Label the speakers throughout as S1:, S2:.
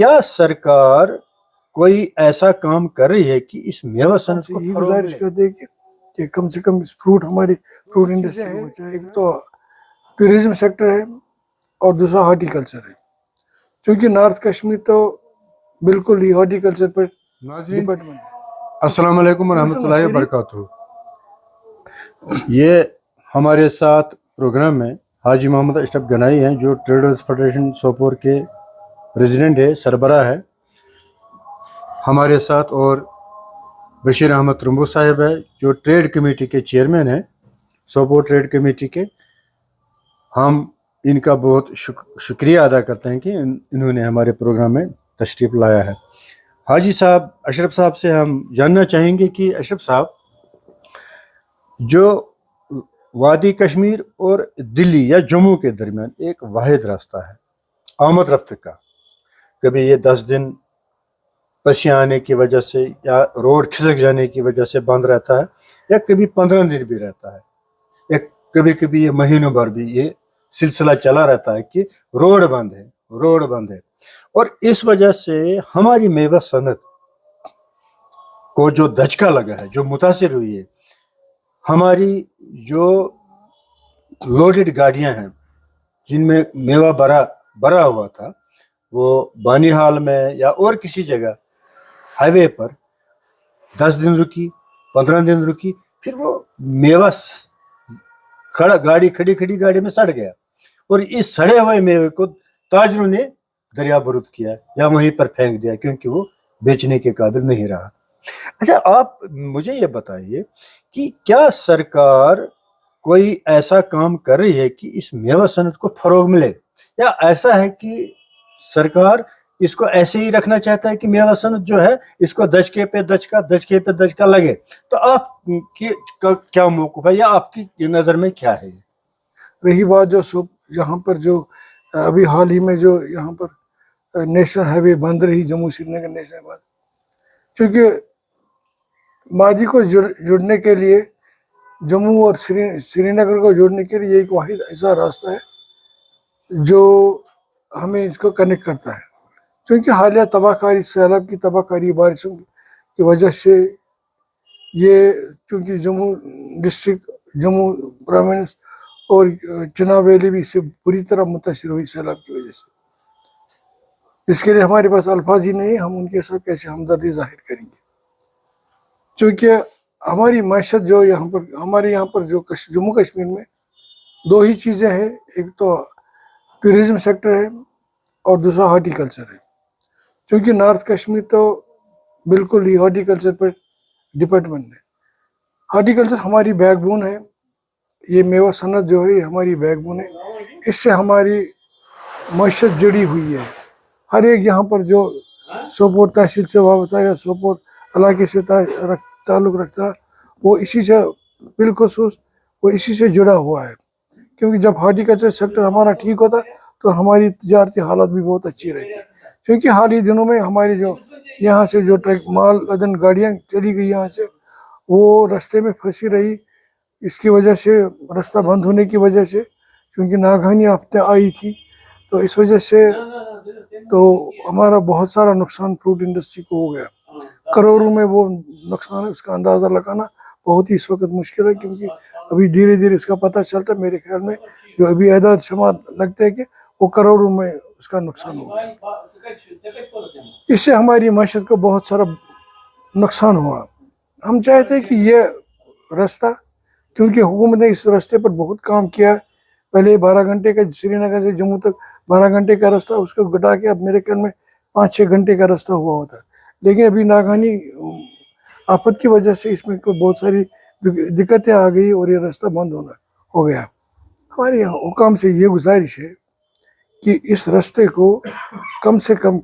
S1: کیا سرکار کوئی ایسا کام کر رہی ہے کہ اس میوہ صنعت کو
S2: یہ گزارش کرتے ہیں کہ کم سے کم اس فروٹ ہماری فروٹ انڈسٹری ہو جائے. ایک تو ٹورزم سیکٹر ہے اور دوسرا ہارٹی کلچر ہے. چونکہ نارتھ کشمیر تو بالکل ہی ہارٹی کلچر پر ڈپارٹمنٹ.
S1: السلام علیکم ورحمۃ اللہ وبرکاتہ. یہ ہمارے ساتھ پروگرام میں حاجی محمد اشرف گنائی ہیں جو ٹریڈرز فیڈریشن سوپور کے پریزیڈنٹ ہے، سربراہ ہے. ہمارے ساتھ اور بشیر احمد ترمبو صاحب ہے جو ٹریڈ کمیٹی کے چیئرمین ہیں، سوپور ٹریڈ کمیٹی کے. ہم ان کا بہت شکریہ ادا کرتے ہیں کہ انہوں نے ہمارے پروگرام میں تشریف لایا ہے. حاجی صاحب اشرف صاحب سے ہم جاننا چاہیں گے کہ اشرف صاحب، جو وادی کشمیر اور دلی یا جموں کے درمیان ایک واحد راستہ ہے آمد رفت کا، کبھی یہ 10 دن پسیاں آنے کی وجہ سے یا روڈ کھسک جانے کی وجہ سے بند رہتا ہے، یا کبھی 15 دن بھی رہتا ہے، یا کبھی کبھی یہ مہینوں بھر بھی یہ سلسلہ چلا رہتا ہے کہ روڈ بند ہے. اور اس وجہ سے ہماری میوہ صنعت کو جو دھچکا لگا ہے، جو متاثر ہوئی ہے، ہماری جو لوڈڈ گاڑیاں ہیں جن میں میوہ بھرا ہوا تھا، وہ بانیہال میں یا اور کسی جگہ ہائی وے پر 10 دن رکی، 15 دن رکی، پھر وہ میوہ کھڑی گاڑی میں سڑ گیا، اور اس سڑے ہوئے میوے کو تاجروں نے دریا برود کیا یا وہیں پر پھینک دیا کیونکہ وہ بیچنے کے قابل نہیں رہا. اچھا، آپ مجھے یہ بتائیے کہ کیا سرکار کوئی ایسا کام کر رہی ہے کہ اس میوہ صنعت کو فروغ ملے، یا ایسا ہے کہ سرکار اس کو ایسے ہی رکھنا چاہتا ہے کہ میوہ صنعت جو ہے اس کو دھچکے پہ دھچکا لگے؟ تو آپ کی کیا موقف ہے یا آپ کی نظر میں کیا ہے؟
S2: رہی بات جو یہاں پر جو ابھی حال ہی میں جو یہاں پر نیشنل ہائی وے بند رہی، جموں سری نگر نیشنل ہائی وے، چونکہ ماضی کو جڑنے کے لیے جموں اور سری نگر کو جوڑنے کے لیے ایک واحد ایسا راستہ ہے جو ہمیں اس کو کنیکٹ کرتا ہے. چونکہ حالیہ تباہ کاری، سیلاب کی تباہ کاری، بارشوں کی وجہ سے یہ چونکہ جموں ڈسٹرکٹ، جموں پروونس اور چناب ویلی بھی اس سے بری طرح متاثر ہوئی سیلاب کی وجہ سے. اس کے لیے ہمارے پاس الفاظ ہی نہیں، ہم ان کے ساتھ کیسے ہمدردی ظاہر کریں گے. چونکہ ہماری معیشت جو ہمارے یہاں پر جو جموں کشمیر میں 2 ہی چیزیں ہیں، ایک تو ٹورزم سیکٹر ہے اور دوسرا ہارٹی کلچر ہے. چونکہ نارتھ کشمیر تو بالکل ہی ہارٹی کلچر پر ڈپارٹمنٹ ہے. ہارٹی کلچر ہماری بیک بون ہے. یہ میوہ صنعت جو ہے یہ ہماری بیک بون ہے. اس سے ہماری معیشت جڑی ہوئی ہے. ہر ایک یہاں پر جو سوپور تحصیل سے وابستہ یا سوپور علاقے سے تعلق رکھتا ہے، وہ اسی سے بالخصوص وہ اسی سے جڑا ہوا ہے. کیونکہ جب ہارٹی کلچر سیکٹر ہمارا ٹھیک ہوتا تو ہماری تجارتی حالت بھی بہت اچھی رہتی. کیونکہ حال ہی دنوں میں ہماری جو یہاں سے جو مال لدن گاڑیاں چلی گئی یہاں سے، وہ رستے میں پھنسی رہی. اس کی وجہ سے راستہ بند ہونے کی وجہ سے، کیونکہ ناگہانی آفتیں آئی تھی، تو اس وجہ سے تو ہمارا بہت سارا نقصان فروٹ انڈسٹری کو ہو گیا. کروڑوں میں وہ نقصان ہے، اس کا اندازہ لگانا بہت ہی اس وقت مشکل ہے. کیونکہ ابھی دھیرے دھیرے اس کا پتہ چلتا ہے. میرے خیال میں جو ابھی اعداد شمار لگتے ہیں کہ وہ کروڑوں میں اس کا نقصان ہو گیا. اس سے ہماری معیشت کو بہت سارا نقصان ہوا. ہم چاہتے ہیں کہ یہ راستہ، کیونکہ حکومت نے اس راستے پر بہت کام کیا. پہلے 12 گھنٹے کا سری نگر سے جموں تک 12 گھنٹے کا راستہ، اس کو گھٹا کے اب میرے خیال میں 5-6 گھنٹے کا راستہ ہوا ہوتا. لیکن ابھی ناگہانی آفت کی وجہ سے اس میں بہت ساری دقتیں آ گئی اور یہ راستہ بند ہو گیا. ہمارے حکام سے یہ گزارش ہے کہ اس راستے کو کم سے کم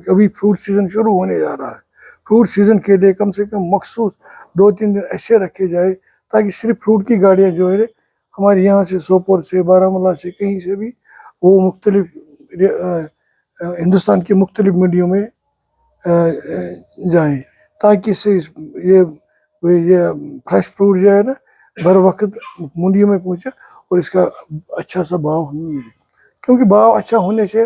S2: ابھی فروٹ سیزن شروع ہونے جا رہا ہے. فروٹ سیزن کے لیے کم سے کم مخصوص 2-3 دن ایسے رکھے جائے تاکہ صرف فروٹ کی گاڑیاں جو ہے ہمارے یہاں سے سوپور سے، بارہمولہ سے، کہیں سے بھی وہ مختلف ہندوستان کی مختلف منڈیوں میں جائیں، تاکہ اس سے یہ فریش فروٹ جو ہے نا بر وقت منڈیوں میں پہنچے اور اس کا اچھا سا بھاؤ ہمیں ملے. کیونکہ بھاؤ اچھا ہونے سے